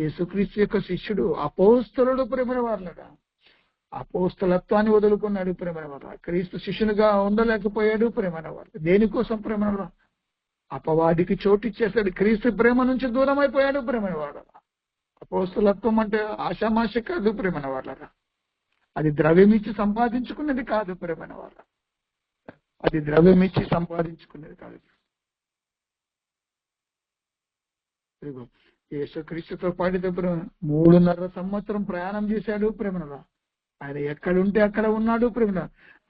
యేసుక్రీస్తు యొక్క శిష్యుడు, అపోస్తలుడు ప్రేమ వాళ్ళగా. అపోస్తలత్వాన్ని వదులుకున్నాడు ప్రేమ వాళ్ళ. క్రీస్తు శిష్యునిగా ఉండలేకపోయాడు ప్రేమ వాళ్ళ. దేనికోసం ప్రేమ? అపవాదికి చోటు ఇచ్చేస్తాడు. క్రీస్తు ప్రేమ నుంచి దూరం అయిపోయాడు ప్రేమ వాళ్ళ. అపోస్తలత్వం అంటే ఆషామాష కాదు ప్రేమ వాళ్ళ. అది ద్రవ్యమిచ్చి సంపాదించుకున్నది కాదు ప్రేమ వాళ్ళ. అది ద్రవ్యమిచ్చి సంపాదించుకున్నది కాదు. యేసుక్రీస్తుతో పాటినప్పుడు 3.5 సంవత్సరం ప్రయాణం చేశాడు ప్రేమలో. ఆయన ఎక్కడుంటే అక్కడ ఉన్నాడు ప్రేమ.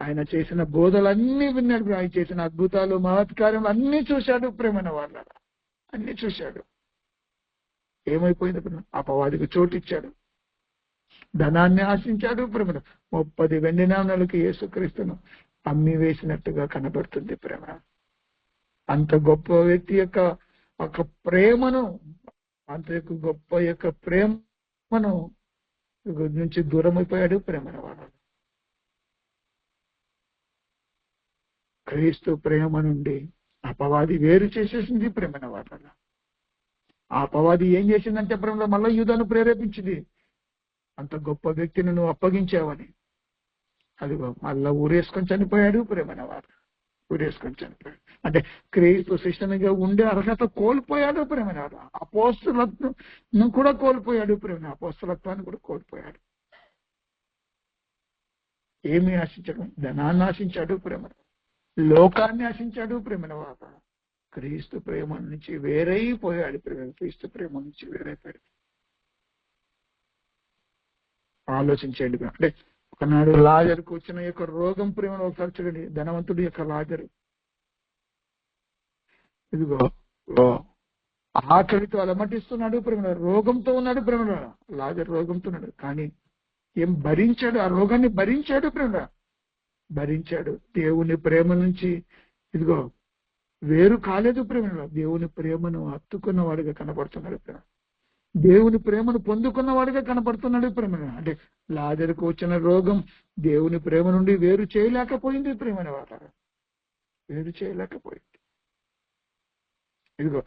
ఆయన చేసిన బోధలన్నీ విన్నాడు. ఆయన చేసిన అద్భుతాలు, మహత్కార్యం అన్ని చూశాడు ప్రేమన వాళ్ళ. అన్ని చూశాడు. ఏమైపోయింది ప్రేమ? అపవాదికి చోటు ఇచ్చాడు. ధనాన్ని ఆశించాడు ప్రేమ. 30 వెండి నాణాలకి యేసుక్రీస్తును అమ్మి వేసినట్టుగా కనబడుతుంది ప్రేమ. అంత గొప్ప వ్యక్తి యొక్క ప్రేమను, అంత గొప్ప యొక్క ప్రేమను నుంచి దూరం అయిపోయాడు ప్రేమన వాడు. క్రీస్తు ప్రేమ నుండి అపవాది వేరు చేసేసింది ప్రేమైన వాళ్ళ. ఆ అపవాది ఏం చేసిందంటే ప్రేమలో మళ్ళా యూదాను ప్రేరేపించింది, అంత గొప్ప వ్యక్తిని నువ్వు అప్పగించావని. అదిగో మళ్ళా ఊరేసుకొని చనిపోయాడు ప్రేమైన వారు, ఊరేసుకొని చనిపోయాడు. అంటే క్రీస్తు శిష్యునిగా ఉండే అర్హత కోల్పోయాడు ప్రేమైన వారు. అపోస్తలత్వం కూడా కోల్పోయాడు ప్రేమ, అపోస్తలత్వాన్ని కూడా కోల్పోయాడు. ఏమి ఆశించాడు? ధనాన్ని ఆశించాడు ప్రేమ, లోకాన్ని ఆశించాడు ప్రేమైన వారు. క్రీస్తు ప్రేమ నుంచి వేరైపోయాడు ప్రేమ, క్రీస్తు ప్రేమ నుంచి వేరైపోయాడు. ఆలోచించండి. అంటే ఒకనాడు లాజరుకు వచ్చిన యొక్క రోగం ప్రేమను ఒకసారి చూడండి. ధనవంతుడి యొక్క లాజరు, ఇదిగో ఆకలితో అలమటిస్తున్నాడు ప్రేమ, రోగంతో ఉన్నాడు ప్రేమ. లాజరు రోగంతో ఉన్నాడు, కానీ ఏం భరించాడు, ఆ రోగాన్ని భరించాడు ప్రేమ, భరించాడు. దేవుని ప్రేమ నుంచి ఇదిగో వేరు కాలేదు ప్రేమ, దేవుని ప్రేమను హత్తుకున్న వాడిగా కనపడుతున్నాడు ప్రేమ, దేవుని ప్రేమను పొందుకున్న వాడిగా కనపడుతున్నాడు ప్రేమ. అంటే లాజరుకు వచ్చిన రోగం దేవుని ప్రేమ నుండి వేరు చేయలేకపోయింది ప్రేమని వాళ్ళ, వేరు చేయలేకపోయింది. ఇదిగో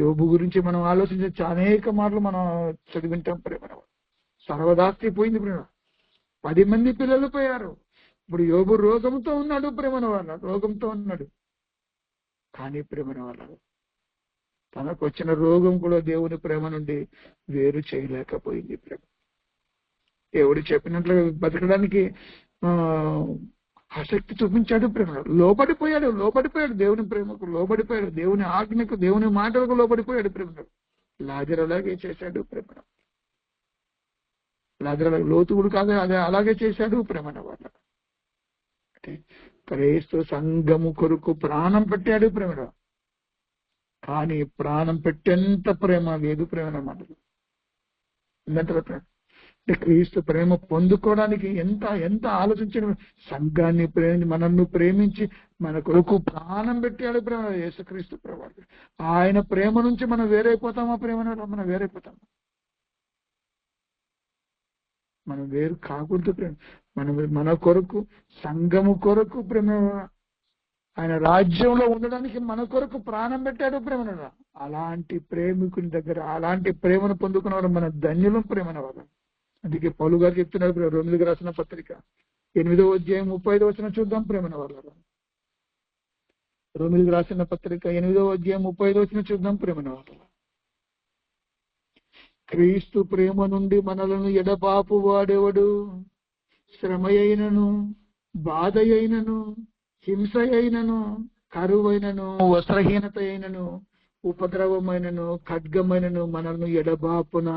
యోబు గురించి మనం ఆలోచించే అనేక మాటలు మనం చదివింటాం ప్రేమ. సర్వదాస్తి పోయింది ప్రేమ, 10 మంది పిల్లలు పోయారు. ఇప్పుడు యోబు రోగంతో ఉన్నాడు ప్రేమన వాళ్ళ, రోగంతో ఉన్నాడు. కానీ ప్రేమన వాళ్ళ తనకు వచ్చిన రోగం కూడా దేవుని ప్రేమ నుండి వేరు చేయలేకపోయింది ప్రేమ. దేవుడు చెప్పినట్లుగా బతకడానికి ఆసక్తి చూపించాడు ప్రేమ, లోబడిపోయాడు దేవుని ప్రేమకు, లోబడిపోయాడు దేవుని ఆజ్ఞకు, దేవుని మాటలకు లోబడిపోయాడు ప్రేమ. లాజరు అలాగే చేశాడు ప్రేమ, లాజరు లోతువుడు కాదు, అదే అలాగే చేశాడు ప్రేమన వాళ్ళ. అంటే క్రీస్తు సంఘము కొరకు ప్రాణం పెట్టాడు ప్రేమ, కానీ ప్రాణం పెట్టేంత ప్రేమ లేదు ప్రేమ మాటలు. అంటే క్రీస్తు ప్రేమ పొందుకోవడానికి ఎంత ఆలోచించిన, సంఘాన్ని మనల్ని ప్రేమించి మన కొరకు ప్రాణం పెట్టాడు ప్రేమ యేసుక్రీస్తు ప్రేమ. ఆయన ప్రేమ నుంచి మనం వేరైపోతామా ప్రేమ? మనం వేరైపోతామా? మనం వేరు కాకూడదు ప్రేమ. మన కొరకు, సంఘము కొరకు ప్రేమ, ఆయన రాజ్యంలో ఉండడానికి మన కొరకు ప్రాణం పెట్టాడు ప్రేమ. అలాంటి ప్రేమికుని దగ్గర అలాంటి ప్రేమను పొందుకున్నవాడు మన ధన్యులం ప్రేమన వాళ్ళ. అందుకే పౌలు గారు చెప్తున్నాడు, రోమిలికి రాసిన పత్రిక 8వ అధ్యాయం 35వ వచనం చూద్దాం ప్రేమన వాళ్ళ. రోమిలికి రాసిన పత్రిక 8వ అధ్యాయం 35వ వచనం చూద్దాం ప్రేమన వాళ్ళ. క్రీస్తు ప్రేమ నుండి మనలను ఎడబాపు వాడేవాడు, శ్రమ అయినను, బాధ అయినను, హింస అయినను, కరువైనను, వస్త్రహీనత అయినను, ఉపద్రవమైనను, ఖడ్గమైనను మనల్ని ఎడబాపున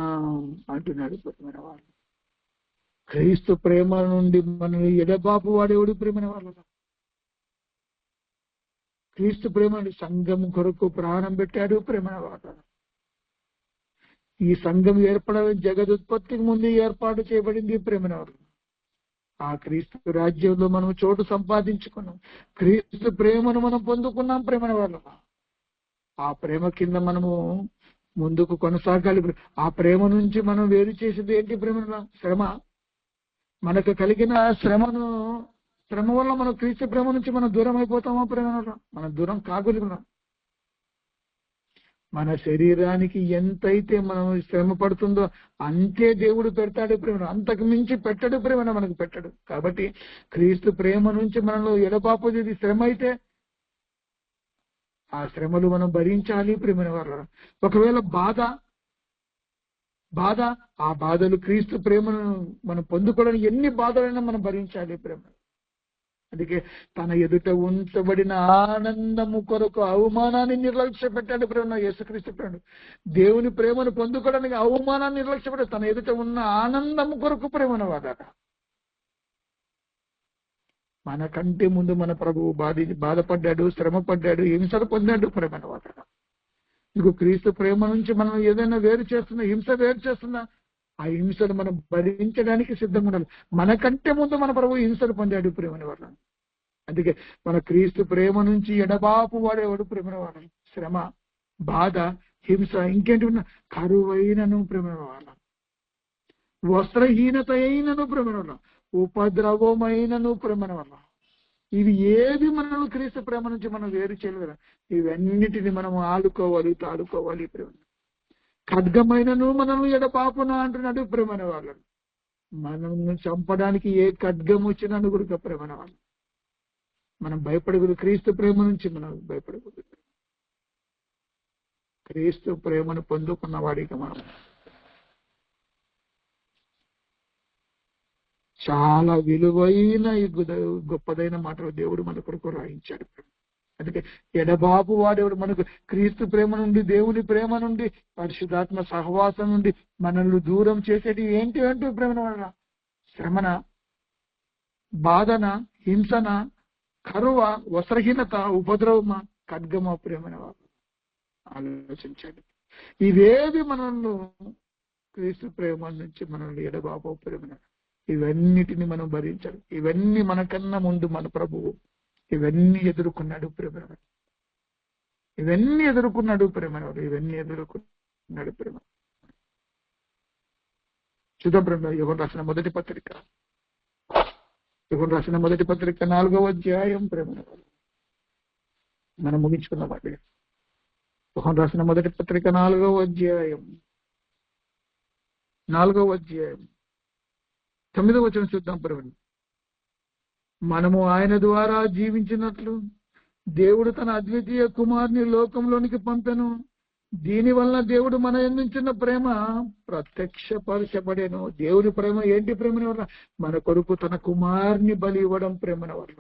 అంటున్నాడు ప్రేమైన వాళ్ళు. క్రీస్తు ప్రేమ నుండి మనల్ని ఎడబాపు వాడేవాడు ప్రేమైన వాళ్ళ. క్రీస్తు ప్రేమ నుండి సంఘం కొరకు ప్రాణం పెట్టాడు ప్రేమైన వాళ్ళ. ఈ సంఘం ఏర్పడాలని జగదుత్పత్తికి ముందు ఏర్పాటు చేయబడింది ప్రేమైన వాళ్ళు. ఆ క్రీస్తు రాజ్యంలో మనం చోటు సంపాదించుకున్నాం, క్రీస్తు ప్రేమను మనం పొందుకున్నాం ప్రేమైన వాళ్ళ. ఆ ప్రేమ కింద మనము ముందుకు కొనసాగాలి. ఆ ప్రేమ నుంచి మనం వేరు చేసేది ఏంటి ప్రేమ? శ్రమ. మనకు కలిగిన శ్రమ వల్ల మనం క్రీస్తు ప్రేమ నుంచి మనం దూరం అయిపోతామా ప్రేమ? మనం దూరం కాగలుగునా? మన శరీరానికి ఎంతైతే మనం శ్రమ పడుతుందో అంతే దేవుడు పెడతాడు ప్రేమ, అంతకు మించి పెట్టడు ప్రేమ, మనకు పెట్టడు. కాబట్టి క్రీస్తు ప్రేమ నుంచి మనలో ఎడబాపేది శ్రమ అయితే ఆ శ్రమలు మనం భరించాలి ప్రేమ వాళ్ళ. ఒకవేళ బాధ ఆ బాధలు క్రీస్తు ప్రేమను మనం పొందుకోవడానికి ఎన్ని బాధలైనా మనం భరించాలి ప్రేమ. అందుకే తన ఎదుట ఉంచబడిన ఆనందము కొరకు అవమానాన్ని నిర్లక్ష్య పెట్టాడు ప్రేమ యేసుక్రీస్తు ప్రేమ. దేవుని ప్రేమను పొందుకోవడానికి అవమానాన్ని నిర్లక్ష్య పెట్టాడు, తన ఎదుట ఉన్న ఆనందము కొరకు ప్రేమను వాడాడు. మనకంటే ముందు మన ప్రభువు బాధపడ్డాడు, శ్రమ పడ్డాడు, హింసలు పొందాడు ప్రేమను వాడాడు. ఇంకో క్రీస్తు ప్రేమ నుంచి మనం ఏదైనా వేరు చేస్తున్నా, హింస వేరు చేస్తున్నా, ఆ హింసను మనం భరించడానికి సిద్ధంగా ఉండాలి. మనకంటే ముందు మన ప్రభు హింసను పొందాడు ప్రేమని వాళ్ళ. అందుకే మన క్రీస్తు ప్రేమ నుంచి ఎడబాపు వాడేవాడు ప్రేమని వాళ్ళ. శ్రమ, బాధ, హింస, ఇంకేంటి ఉన్నా, కరువైనను ప్రేమని వాళ్ళ, వస్త్రహీనత అయినను ప్రేమని వాళ్ళ, ఉపద్రవమైనను ప్రేమని వాళ్ళ. ఇవి ఏది మనల్ని క్రీస్తు ప్రేమ నుంచి మనం వేరు చేయలేరు. ఇవన్నిటిని మనం ఆడుకోవాలి, తాడుకోవాలి. ప్రేమ ఖడ్గమైనను మనల్ని ఎడపాపున అంటున్నాడు ప్రేమన వాళ్ళని. మనల్ని చంపడానికి ఏ ఖడ్గం వచ్చినా కూడా ప్రేమన వాళ్ళు. మనం భయపడకూడదు, క్రీస్తు ప్రేమ నుంచి మనం భయపడకూడదు. క్రీస్తు ప్రేమను పొందుకున్న వాడికి మనం చాలా విలువైన గొప్పదైన మాటలు దేవుడు మన కొరకు రాయించాడు. అందుకే ఎడబాపు వాడేవాడు మనకు క్రీస్తు ప్రేమ నుండి, దేవుని ప్రేమ నుండి, పరిశుద్ధాత్మ సహవాసం నుండి మనల్ని దూరం చేసేది ఏంటి అంటూ ప్రేమ వల్ల శ్రమన, బాధన, హింసన, కరువ, వస్త్రహీనత, ఉపద్రవమ, ఖడ్గమ ప్రేమన వాళ్ళు ఆలోచించండి. ఇవేవి మనల్ని క్రీస్తు ప్రేమ నుంచి మనల్ని ఎడబాపు ప్రేమన, ఇవన్నిటిని మనం భరించాలి. ఇవన్నీ మనకన్నా ముందు మన ప్రభువు ఇవన్నీ ఎదుర్కొన్నాడు ప్రేమ. ఇవన్నీ ఎదుర్కొన్నాడు ప్రేమ. ఇవన్నీ ఎదుర్కొన్నాడు ప్రేమ. చూద్దాం ప్రేమ. యోహాను రాసిన మొదటి పత్రిక, యోహాను రాసిన మొదటి పత్రిక 4వ అధ్యాయం ప్రేమ. మనం ముగించుకున్నామండి. యోహాను రాసిన మొదటి పత్రిక 4వ అధ్యాయం 9వ వచనం చూద్దాం ప్రేమ. మనము ఆయన ద్వారా జీవించినట్లు దేవుడు తన అద్వితీయ కుమారుని లోకంలోనికి పంపెను. దీని వలన దేవుడు మన యందుంచిన ప్రేమ ప్రత్యక్షపరచబడేను. దేవుని ప్రేమ ఏంటి? ప్రేమని వల్ల మన కొరకు తన కుమారుని బలి ఇవ్వడం ప్రేమన వల్ల.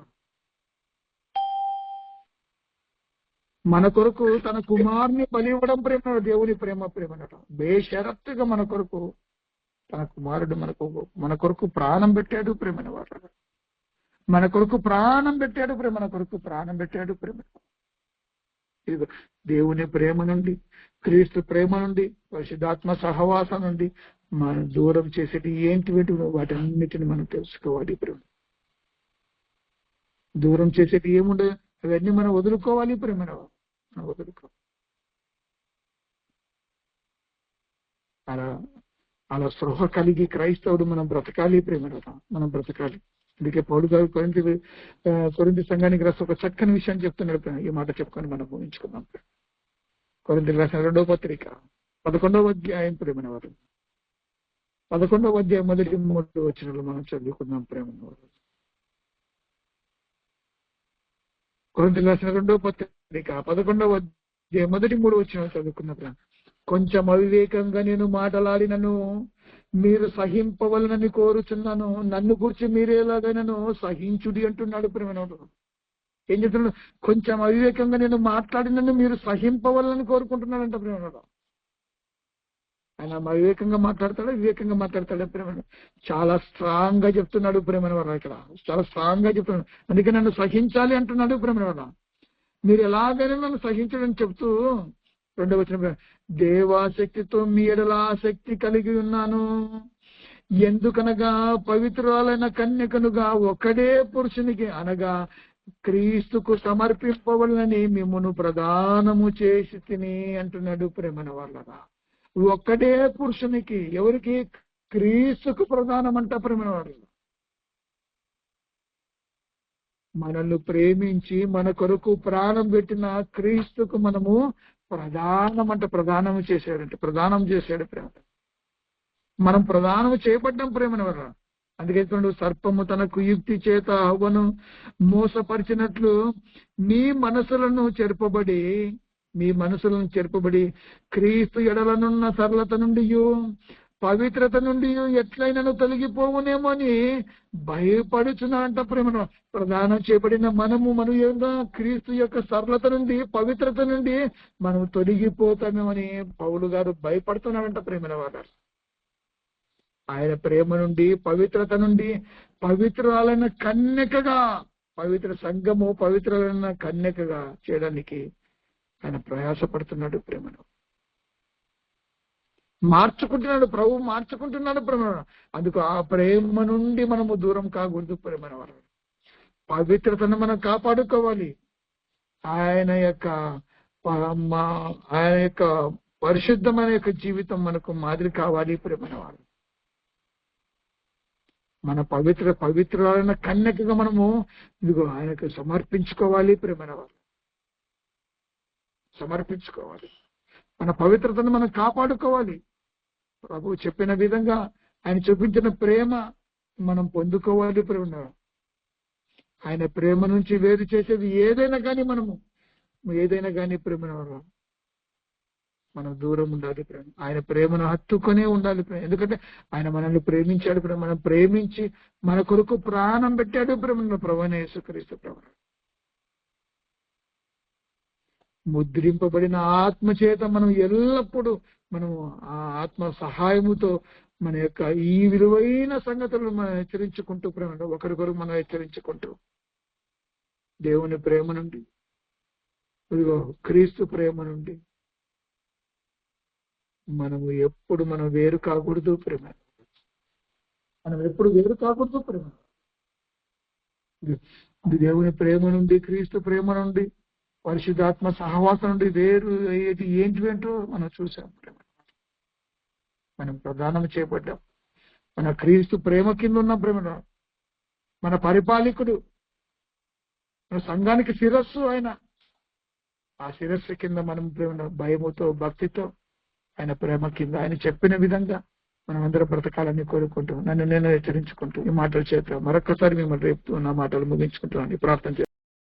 మన కొరకు తన కుమారుని బలి ఇవ్వడం ప్రేమ దేవుని ప్రేమ. ప్రేమనడం బేషరత్తుగా మన కొరకు తన కుమారుడు మన కొరకు ప్రాణం పెట్టాడు ప్రేమన వాళ్ళ. మన కొరకు ప్రాణం పెట్టాడు ప్రేమ. మన కొరకు ప్రాణం పెట్టాడు ప్రేమ. దేవుని ప్రేమ నుండి, క్రీస్తు ప్రేమ నుండి, పరిశుద్ధాత్మ సహవాసం నుండి మనం దూరం చేసేటి ఏంటి? వాటన్నిటిని మనం తెలుసుకోవాలి ప్రేమ. దూరం చేసేటి ఏముండదు, అవన్నీ మనం వదులుకోవాలి ప్రేమ. మనం వదులుకోవాలి. అలా స్పృహ కలిగి క్రైస్తవుడు మనం బ్రతకాలి ప్రేమ. మనం బ్రతకాలి. అందుకే పౌలు గారు కొరింథీ సంఘానికి రాసి ఒక చక్కని విషయం చెప్తున్నాడు. ఈ మాట చెప్పుకొని మనం ఊహించుకుందాం. కొరింథీయులకు రాసిన 2వ పత్రిక 11వ అధ్యాయం ప్రేమన వారు 11వ అధ్యాయం మొదటి 3 వచనాలు మనం చదువుకుందాం ప్రేమన వారు. కొరింథీయులకు రాసిన 2వ పత్రిక 11వ అధ్యాయం మొదటి 3 వచనాలు చదువుకున్న ప్రేమ. కొంచెం అవివేకంగా నేను మాటలాడినను మీరు సహింపవలనని కోరుచున్నాను. నన్ను గురించి మీరేలాగైనాను సహించుడి అంటున్నాడు ప్రేమనోడు. ఏం చెప్తున్నాడు? కొంచెం అవివేకంగా నేను మాట్లాడినను మీరు సహింపవలనని కోరుకుంటున్నాడంట ప్రేమనోడు. ఆయన అవివేకంగా మాట్లాడతాడా, వివేకంగా మాట్లాడతాడా ప్రేమను? చాలా స్ట్రాంగ్ గా చెప్తున్నాడు ప్రేమనవాడు. ఇక్కడ చాలా స్ట్రాంగ్ గా చెప్తున్నాడు. అందుకే నన్ను సహించాలి అంటున్నాడు ప్రేమనవాడు. మీరు ఎలాగైనా నన్ను సహించడని చెప్తూ 2వ వచనం, దేవాశక్తితో మీ ఎడల ఆసక్తి కలిగి ఉన్నాను. ఎందుకనగా పవిత్రురాలైన కన్యకనుగా ఒకడే పురుషునికి అనగా క్రీస్తుకు సమర్పింపవలనని మిమ్మును ప్రదానము చేసి తిని అంటున్నాడు ప్రేమన వాళ్ళగా. ఒక్కడే పురుషునికి, ఎవరికి? క్రీస్తుకు ప్రదానం అంట ప్రేమన వాళ్ళ. మనల్ని ప్రేమించి మన కొరకు ప్రాణం పెట్టిన క్రీస్తుకు మనము ప్రదానం చేశాడు ప్రేమ. మనం ప్రదానం చేయబడ్డం ప్రేమను వల్ల. అందుకే సర్పము తన కుయుక్తి చేత హవ్వను మోసపరిచినట్లు మీ మనసులను చెరపబడి క్రీస్తు ఎడలనున్న సరళత నుండి, పవిత్రత నుండి ఎట్లయినను తొలగిపోవునేమో అని భయపడుచున్నాంట ప్రేమను. ప్రదానం చేయబడిన మన క్రీస్తు యొక్క సరళత నుండి, పవిత్రత నుండి మనం తొలగిపోతామేమని పౌలు గారు భయపడుతున్నాడంట ప్రేమన వారు. ఆయన ప్రేమ నుండి, పవిత్రత నుండి పవిత్రాలైన కన్యకగా, పవిత్ర సంఘము పవిత్రాలైన కన్యకగా చేయడానికి ఆయన ప్రయాసపడుతున్నాడు ప్రేమను. ప్రభు మార్చుకుంటున్నాడు ప్రేమ. అందుకు ఆ ప్రేమ నుండి మనము దూరం కాకూడదు ప్రేమ. పవిత్రతను మనం కాపాడుకోవాలి. ఆయన యొక్క పరిశుద్ధమైన యొక్క జీవితం మనకు మాదిరి కావాలి ప్రేమ. మన పవిత్రాలైన కన్యకగా మనము ఇదిగో ఆయనకు సమర్పించుకోవాలి. ప్రేమైన వారు సమర్పించుకోవాలి. మన పవిత్రతను మనం కాపాడుకోవాలి. ప్రభు చెప్పిన విధంగా ఆయన చూపించిన ప్రేమ మనం పొందుకోవాలి. ప్రేమ ఆయన ప్రేమ నుంచి వేరు చేసేది ఏదైనా కానీ ప్రేమ మనం దూరం ఉండాలి. ప్రేమ ఆయన ప్రేమను హత్తుకొనే ఉండాలి. ప్రేమ ఎందుకంటే ఆయన మనల్ని ప్రేమించాడు. ప్రేమ మనం ప్రేమించి మన కొరకు ప్రాణం పెట్టాడు. ప్రేమ ప్రభువైన యేసుక్రీస్తు ప్రభు ముద్రింపబడిన ఆత్మ చేత మనం ఎల్లప్పుడూ మనము ఆ ఆత్మ సహాయముతో మన యొక్క ఈ విలువైన సంగతులను మనం హెచ్చరించుకుంటూ ప్రేమ ఒకరికొరకు మనం హెచ్చరించుకుంటూ దేవుని ప్రేమ నుండి ఇదిగో క్రీస్తు ప్రేమ నుండి మనం వేరు కాకూడదు. ప్రేమ మనం ఎప్పుడు వేరు కాకూడదు. ప్రేమ ఇది దేవుని ప్రేమ నుండి క్రీస్తు ప్రేమ నుండి పరిశుద్ధాత్మ సహవాసం నుండి వేరు అయ్యేది ఏంటో మనం చూసాం. ప్రేమ మనం ప్రధానం చేపట్టాం. మన క్రీస్తు ప్రేమ కింద ఉన్న ప్రేమ మన పరిపాలకుడు, మన సంఘానికి శిరస్సు ఆయన. ఆ శిరస్సు కింద మనం ప్రేమ భయముతో భక్తితో ఆయన ప్రేమ కింద ఆయన చెప్పిన విధంగా మనం అందరం బ్రతకాలని కోరుకుంటూ నన్ను నేను హెచ్చరించుకుంటూ ఈ మాటల చేత మరొకసారి మిమ్మల్ని రేపుతూ నా మాటలు ముగించుకుంటున్నాను. ప్రార్థన